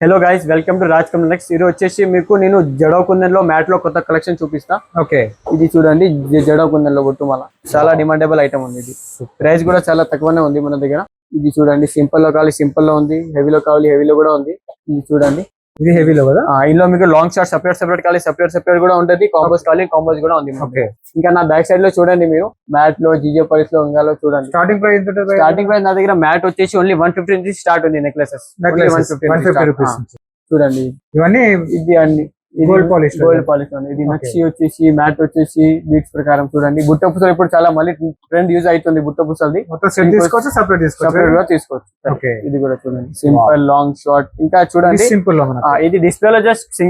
Hello guys, welcome to Raj Kamal next. ఇది వచ్చేసి మీకు నేను జడో కుందన్లో మ్యాట్ లో కొత్త కలెక్షన్ చూపిస్తా. ఓకే, ఇది చూడండి, జడో కుందన్లో గుట్టుమాల చాలా డిమాండబుల్ ఐటమ్ ఉంది. ఇది ప్రైస్ కూడా చాలా తక్కువనే ఉంది మన దగ్గర. ఇది చూడండి, సింపుల్ లో కావాలి సింపుల్ లో ఉంది, హెవీలో కావాలి హెవీలో కూడా ఉంది. ఇది చూడంండి, ఇది హెవీలో కదా. ఇందులో మీకు లాంగ్ షార్ట్ సెపరేట్ కావాలి సెపరేట్ కూడా ఉంటుంది, కాంబోస్ కావాలి కాంబోస్ కూడా ఉంది. ఓకే, ఇంకా నా బ్యాక్ సైడ్ లో చూడండి, మీరు మ్యాట్ లో జిజో పాలిష్ లో ఉంగాలో చూడండి. స్టార్టింగ్ ప్రైస్ ఎంత ఉంటుంది? స్టార్టింగ్ ప్రైస్ నా దగ్గర మ్యాట్ వచ్చేసి ఓన్లీ 150 నుంచి స్టార్ట్ ఉంది. Necklaces 150 rupees. చూడండి, ఇవన్నీ ఇది అన్ని గోల్డ్ పాలిష్. ఇది నక్షి వచ్చేసి మ్యాట్ వచ్చేసి బీట్స్ ప్రకారం చూడండి. బుట్ట పూసలు ఇప్పుడు చాలా మళ్ళీ ట్రెండ్ యూజ్ అవుతుంది. బుట్ట పూసలది మొత్తం సెట్ తీసుకోవచ్చు, సెపరేట్ గా తీసుకోవచ్చు. ఓకే, ఇది కూడా చూడండి, సింపుల్ లాంగ్ షార్ట్. ఇంకా చూడండి, సింపుల్ లో ఇది డిస్ప్లే లో జస్ట్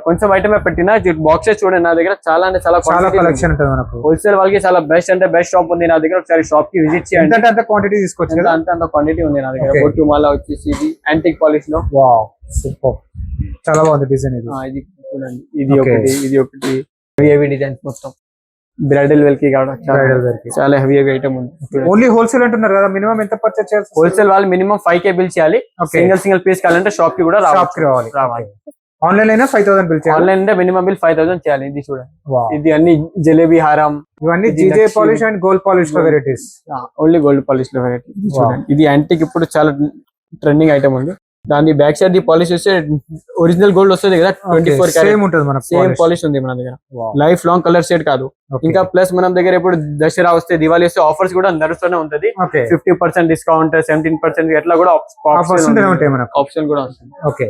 కొంచెం ఐటమ్ పెట్టిన బాక్సెస్ చూడండి. నా దగ్గర చాలా అంటే చాలా కలెక్షన్ ఉంటుంది మనకు. హోల్సేల్ వాళ్ళకి చాలా బెస్ట్ అంటే బెస్ట్ షాప్ ఉంది నా దగ్గర. ఒకసారి షాప్ కి విజిట్ చేయండి. అంత క్వాంటిటీ తీసుకోవచ్చు కదా. అంత క్వాంటిటీ ఉంది నా దగ్గర. బొట్టు మాల వచ్చేసి ఇది యాంటిక్ పాలిష్ లో. వావ్, సూపర్, చాలా బాగుంది డిజైన్. ఇది చూడండి, ఇది ఒకటి హెవీ డిజైన్స్ మొత్తం బ్రైడల్ వేర్ కి చాలా హెవీ ఐటమ్ ఉంది. ఓన్లీ హోల్సేల్ అంటున్నారు కదా, మినిమం ఎంత పర్చేస్ చేయాలి? హోల్సేల్ వాళ్ళు మినిమం 5K బిల్ చేయాలి. సింగిల్ పీస్ కావాలంటే షాప్ కి కూడా రావాలి. ఆన్లైన్ అయినా 5000 బిల్ చేయాలి. ఆన్లైన్ అంటే మినిమం బిల్ 5000 చేయాలి. ఇది చూడండి, ఇది అన్ని జిలేబీ హారం, ఇవన్నీ GJ polish and gold polish లో వెరైటీస్. ఓన్లీ గోల్డ్ పాలిష్ లో వెరైటీ. ఇది యాంటిక్ ఇప్పుడు చాలా ట్రెండింగ్ ఐటమ్ ఉంది. దాని బ్యాక్ సైడ్ ది పాలిష్ వస్తే ఒరిజినల్ గోల్డ్ వస్తుంది కదా, 24 సేమ్ ఉంటుంది మనకు. సేమ్ పాలిష్ ఉంది మన దగ్గర. లైఫ్ లాంగ్ కలర్ షేడ్ కాదు. ఇంకా ప్లస్ మనం దగ్గర ఇప్పుడు దసరా వస్తే దివాళీ వస్తే ఆఫర్స్ కూడా నడుస్తూనే ఉంటది. 50% డిస్కౌంట్, 17% ఎట్లా కూడా ఆప్షన్ కూడా వస్తుంది. ఓకే,